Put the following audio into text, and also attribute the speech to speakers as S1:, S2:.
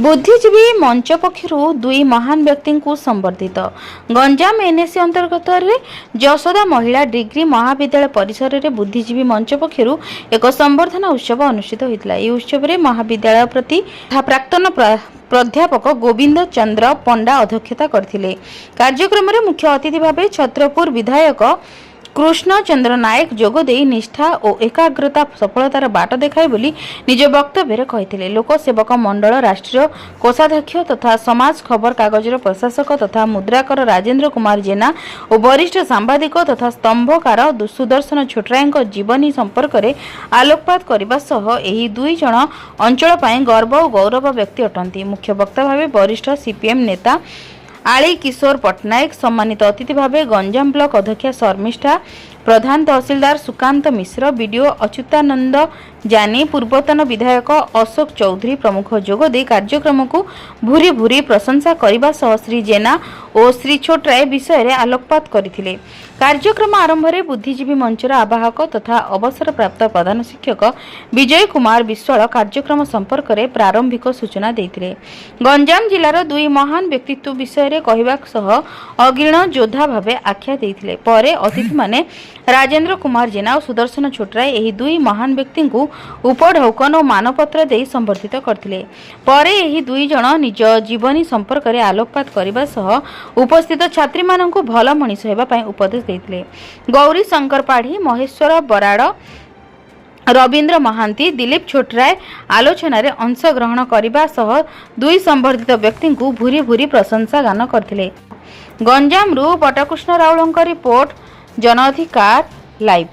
S1: बुद्धिजीवी मंच पक्षर दुई महान व्यक्ति को संबर्धित गंजाम एनएससी अंतर्गत जसोदा महिला डिग्री महाविद्यालय परिसर में बुद्धिजीवी मंच पक्षर एक संबर्धना उत्सव अनुष्ठित होता। यह उत्सव में महाविद्यालय प्रति प्राक्तन प्राध्यापक गोविंद चंद्र पंडा अध्यक्षता करथिले। कार्यक्रम में मुख्य अतिथि भाव छत्रपुर विधायक कृष्ण चंद्र नायक जोगदे निष्ठा और एकाग्रता सफलतार बाट देखाए बोली निज वक्तव्य कही। लोकसेवक मंडल राष्ट्रीय कोषाध्यक्ष तथा समाज खबर कागजर प्रशासक तथा मुद्राकर राजेंद्र कुमार जेना और वरिष्ठ सांबादिक तथा स्तंभकार सुदर्शन छोटराय जीवनी संपर्क में आलोकपात करने सह एही दुई जन अंचल पाई गर्व और गौरव व्यक्ति अटंती। मुख्य वक्ता भाव वरिष्ठ सीपीएम नेता आली किशोर पट्टनायक, सम्मानित अतिथि भावे गंजाम ब्लॉक अध्यक्ष शर्मिष्ठा प्रधान, तहसीलदार सुकांत मिश्र, बीडीओ अच्युतानंद जानी, पूर्वतन विधायक अशोक चौधरी प्रमुख जोगदे कार्यक्रम को भूरी भूरी प्रशंसा करने सह श्री जेना और श्री छोटराय विषय में आलोकपात करथिले। कार्यक्रम आरंभ में बुद्धिजीवी मंचर आवाहक तथा अवसर प्राप्त प्रधान शिक्षक विजय कुमार विश्वाल कार्यक्रम संपर्क में प्रारंभिक सूचना देथिले। गंजाम जिलार दुई महान व्यक्तित्व विषय में कहवा सह अग्रीण योद्धा भावे आख्या देथिले। परे अतिथि माने राजेंद्र कुमार जेना और सुदर्शन छोटराय एही दुई महान व्यक्ति को उपढौकन और मानपत्र दे संबर्धित करथिले। परे एही दुई जन निज जीवनी संपर्क में आलोकपात करने सह उपस्थित छात्री माननकु भल मनीष हेबा पई उपदेश देथिले। गौरी शंकर पाढ़ी, महेश्वर बराड़, रवींद्र महांती, दिलीप छोटराय आलोचना रे अंशग्रहण करने सह दुई संबर्धित व्यक्ति को भूरी भूरी प्रशंसा गान करथिले। गंजाम रु बटकृष्ण राउलଙ୍କ रिपोर्ट, जन अधिकार लाइव।